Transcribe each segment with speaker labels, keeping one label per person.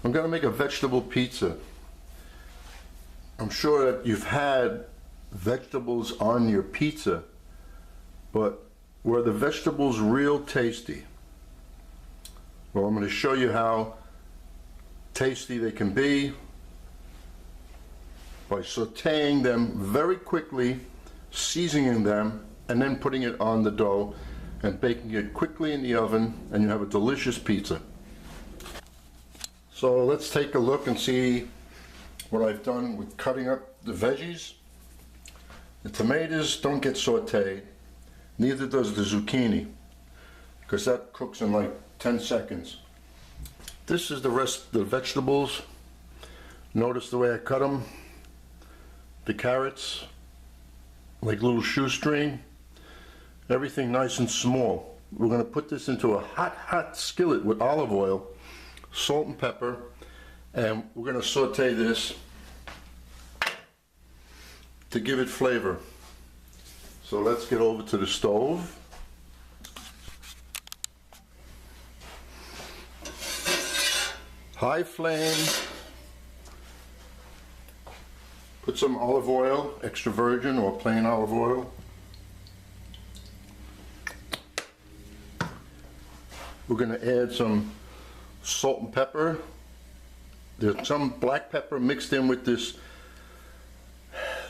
Speaker 1: I'm going to make a vegetable pizza. I'm sure that you've had vegetables on your pizza, but were the vegetables real tasty? Well, I'm going to show you how tasty they can be by sauteing them very quickly, seasoning them, and then putting it on the dough and baking it quickly in the oven, and you have a delicious pizza. So let's take a look and see what I've done with cutting up the veggies. The tomatoes don't get sauteed, neither does the zucchini, because that cooks in like 10 seconds. This is the rest of the vegetables. Notice the way I cut them. The carrots, like little shoestring. Everything nice and small. We're going to put this into a hot skillet with olive oil, salt and pepper, and we're going to saute this to give it flavor. So let's get over to the stove. High flame. Put some olive oil, extra virgin or plain olive oil. We're going to add some salt and pepper. There's some black pepper mixed in with this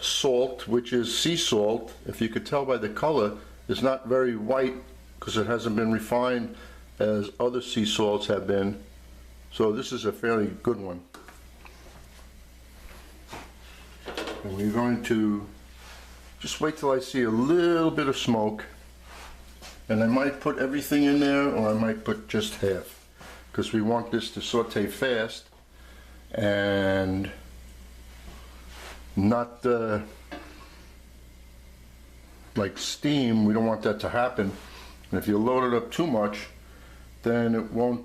Speaker 1: salt, which is sea salt. If you could tell by the color, it's not very white because it hasn't been refined as other sea salts have been. So this is a fairly good one. And we're going to just wait till I see a little bit of smoke, and I might put everything in there, or I might put just half, because we want this to saute fast and not like steam. We don't want that to happen. And if you load it up too much, then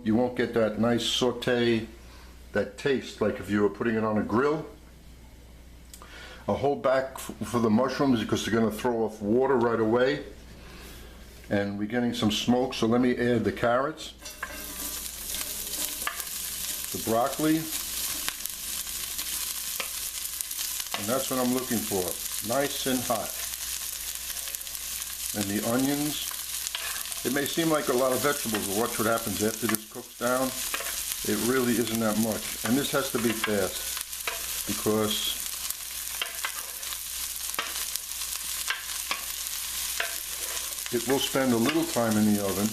Speaker 1: you won't get that nice saute, that taste like if you were putting it on a grill. I'll hold back for the mushrooms because they're going to throw off water right away, and we're getting some smoke. So let me add the carrots, the broccoli, and that's what I'm looking for, nice and hot. And the onions. It may seem like a lot of vegetables, but watch what happens after this cooks down. It really isn't that much. And this has to be fast because it will spend a little time in the oven.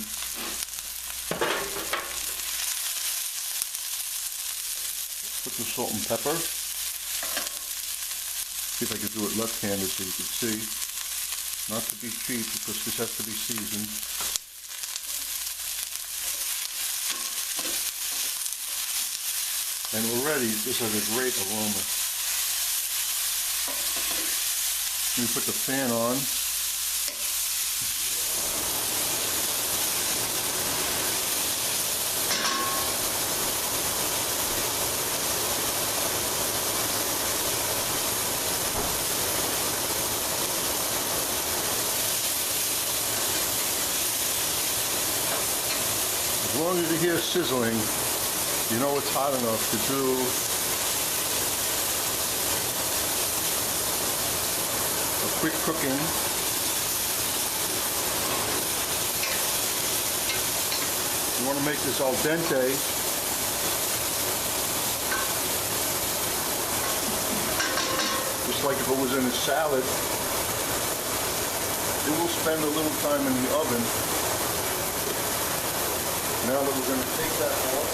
Speaker 1: Put some salt and pepper. See if I can do it left-handed so you can see. Not to be cheap because this has to be seasoned. And already this has a great aroma. We put the fan on. As long as you hear sizzling, you know it's hot enough to do a quick cooking. You want to make this al dente. Just like if it was in a salad. It will spend a little time in the oven. Now that we're going to take that off,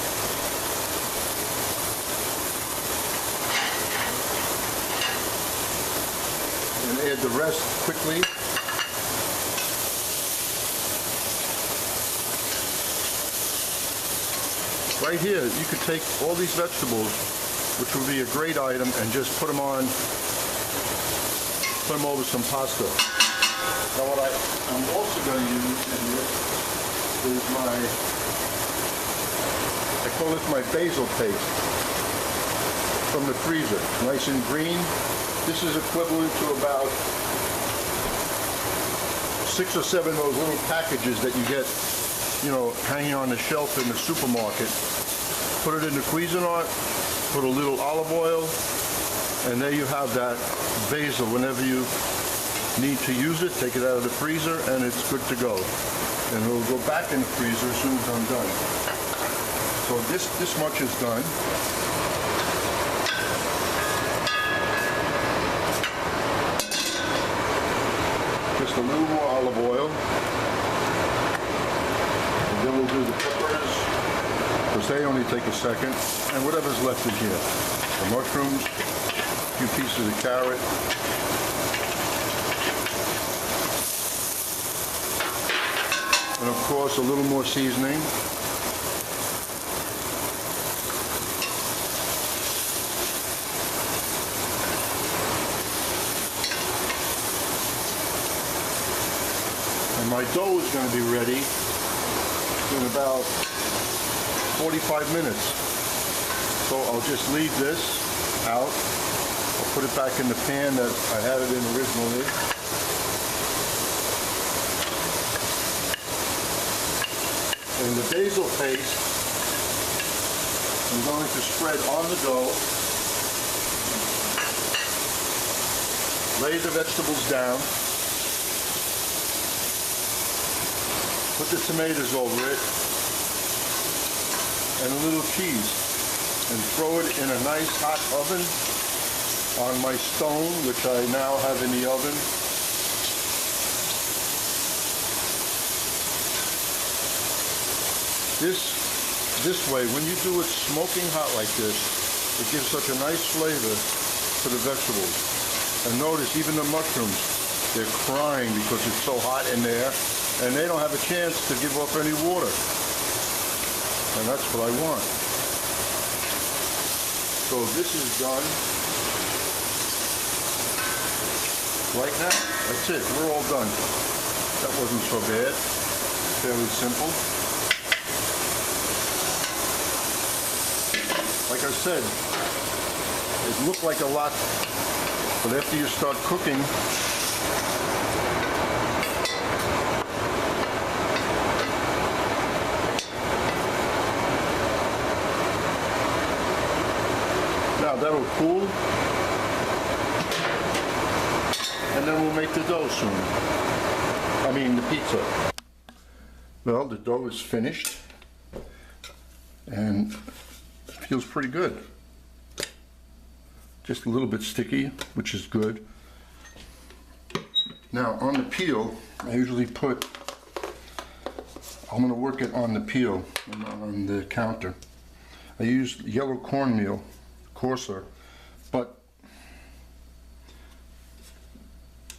Speaker 1: and add the rest quickly. Right here, you could take all these vegetables, which would be a great item, and just put them over some pasta. Now what I'm also going to use in this is I call this my basil paste from the freezer. Nice and green. This is equivalent to about 6 or 7 of those little packages that you get, you know, hanging on the shelf in the supermarket. put it in the Cuisinart, put a little olive oil, and there you have that basil. Whenever you need to use it, take it out of the freezer and it's good to go. And it'll go back in the freezer as soon as I'm done. So this much is done. Just a little more olive oil. And then we'll do the peppers, because they only take a second. And whatever's left in here. The mushrooms, a few pieces of carrot. And of course, a little more seasoning. And my dough is going to be ready in about 45 minutes. So I'll just leave this out. I'll put it back in the pan that I had it in originally. And the basil paste, I'm going to spread on the dough. Lay the vegetables down. Put the tomatoes over it. And a little cheese. And throw it in a nice hot oven on my stone, which I now have in the oven. This way, when you do it smoking hot like this, it gives such a nice flavor to the vegetables. And notice, even the mushrooms, they're crying because it's so hot in there, and they don't have a chance to give off any water. And that's what I want. So this is done. Right now, that's it. We're all done. That wasn't so bad. Fairly simple. Like I said, it looked like a lot, but after you start cooking, now that'll cool, and then we'll make the dough soon. I mean the pizza. Well, the dough is finished, and feels pretty good. Just a little bit sticky, which is good. Now on the peel, I usually put, I'm going to work it on the peel, on the counter. I use yellow cornmeal, coarser, but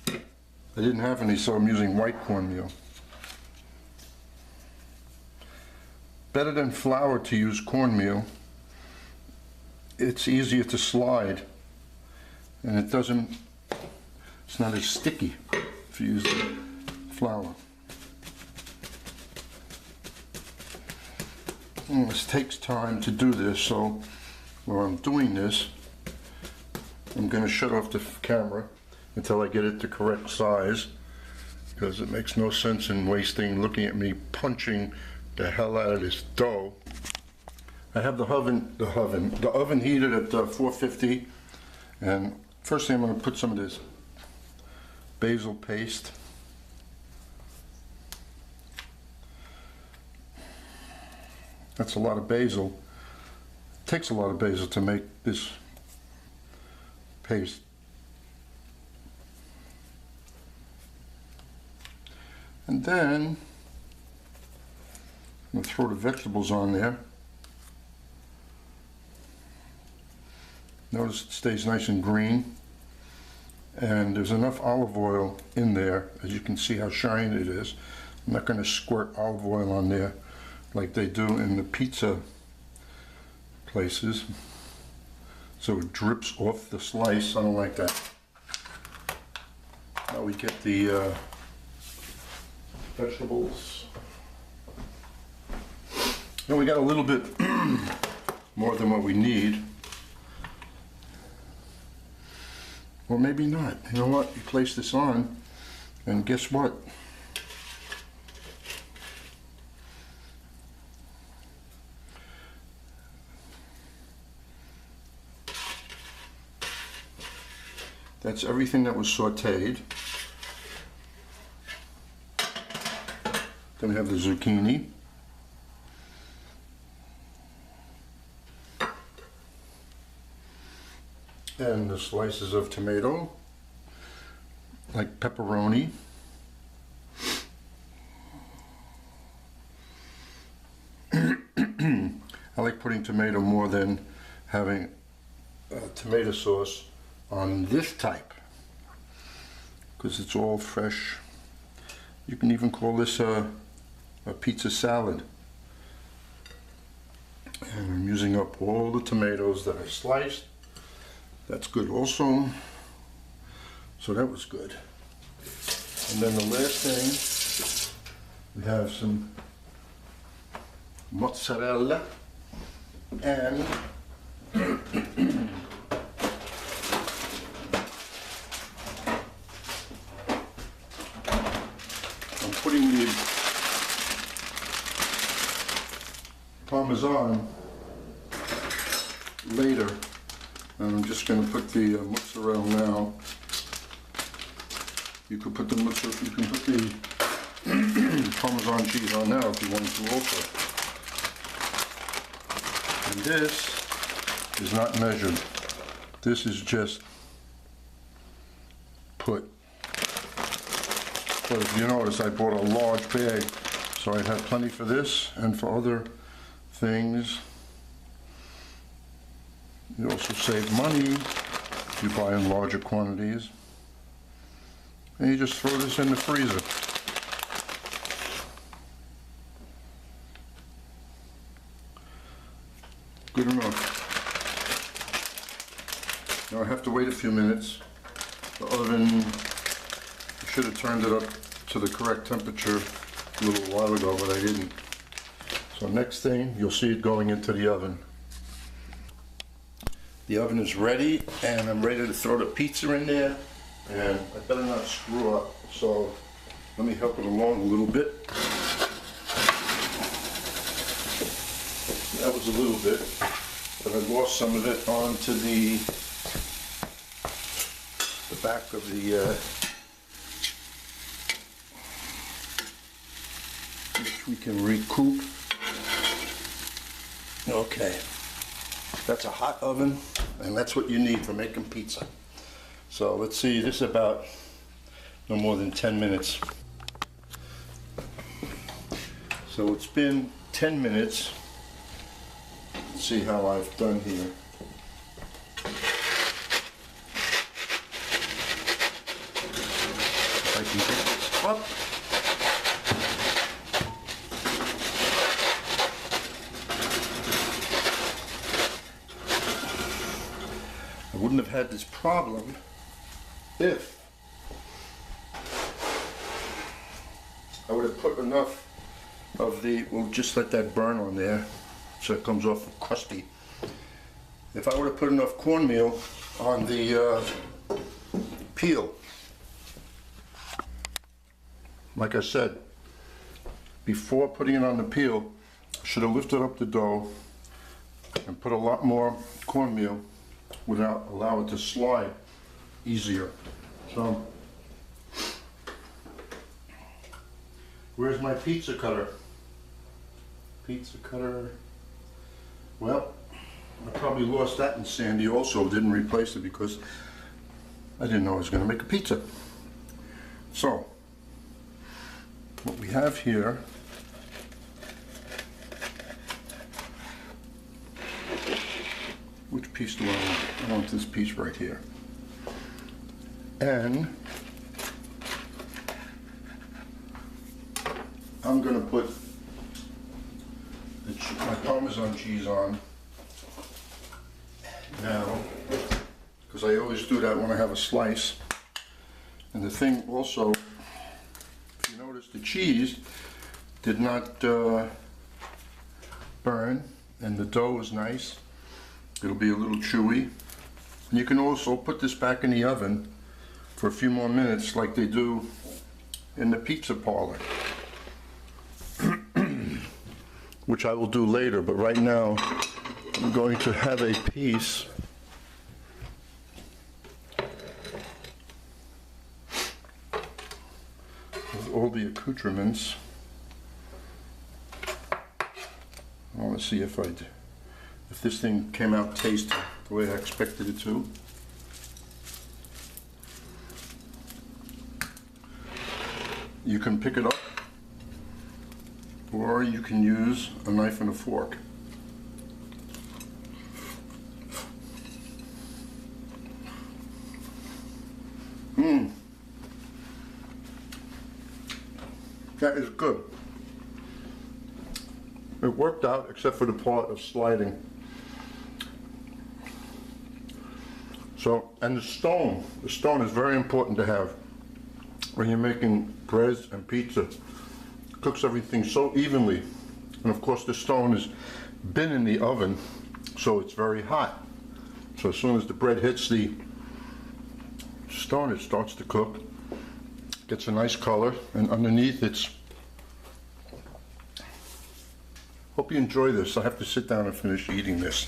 Speaker 1: I didn't have any, so I'm using white cornmeal. Better than flour to use cornmeal. It's easier to slide, and it's not as sticky if you use the flour. This takes time to do this, so while I'm doing this, I'm going to shut off the camera until I get it the correct size, because it makes no sense in looking at me punching the hell out of this dough. I have the oven heated at 450, and first thing I'm going to put some of this basil paste. That's a lot of basil. It takes a lot of basil to make this paste. And then I'm going to throw the vegetables on there. Notice it stays nice and green, and there's enough olive oil in there, as you can see how shiny it is. I'm not going to squirt olive oil on there like they do in the pizza places, so it drips off the slice. I don't like that. Now we get the vegetables. Now we got a little bit more than what we need. Or maybe not. You know what? You place this on, and guess what? That's everything that was sauteed. Then we have the zucchini. And the slices of tomato, like pepperoni. I like putting tomato more than having tomato sauce on this type, because it's all fresh. You can even call this a pizza salad. And I'm using up all the tomatoes that I sliced. That's good also. So that was good. And then the last thing, we have some mozzarella and I'm putting the Parmesan later, and I'm just going to put the mozzarella now. You could put the Parmesan cheese on now if you wanted to also. And this is not measured. This is just put. But if you notice, I bought a large bag, so I'd have plenty for this and for other things. You also save money if you buy in larger quantities. And you just throw this in the freezer. Good enough. Now I have to wait a few minutes. The oven, I should have turned it up to the correct temperature a little while ago, but I didn't. So next thing, you'll see it going into the oven. The oven is ready, and I'm ready to throw the pizza in there, and I better not screw up. So let me help it along a little bit. That was a little bit, but I lost some of it onto the back of the which we can recoup. Okay, that's a hot oven, and that's what you need for making pizza. So let's see, this is about no more than 10 minutes. So it's been 10 minutes. Let's see how I've done here. If I can get this up. I wouldn't have had this problem if I would have put enough of the, we'll just let that burn on there so it comes off crusty. If I would have put enough cornmeal on the peel, like I said, before putting it on the peel, I should have lifted up the dough and put a lot more cornmeal without allow it to slide easier. So, where's my pizza cutter? Pizza cutter. Well, I probably lost that in Sandy also, didn't replace it because I didn't know I was going to make a pizza. So, what we have here which piece do I want? I want this piece right here. And I'm going to put my Parmesan cheese on now, because I always do that when I have a slice. And the thing also, if you notice, the cheese did not burn, and the dough is nice. It'll be a little chewy. And you can also put this back in the oven for a few more minutes like they do in the pizza parlor. Which I will do later, but right now I'm going to have a piece with all the accoutrements. Well, let's see if this thing came out tasty the way I expected it to. You can pick it up, or you can use a knife and a fork. That is good. It worked out except for the part of sliding. So, and the stone is very important to have when you're making breads and pizza. It cooks everything so evenly. And of course the stone has been in the oven, so it's very hot. So as soon as the bread hits the stone, it starts to cook. Gets a nice color, and underneath it's... Hope you enjoy this. I have to sit down and finish eating this.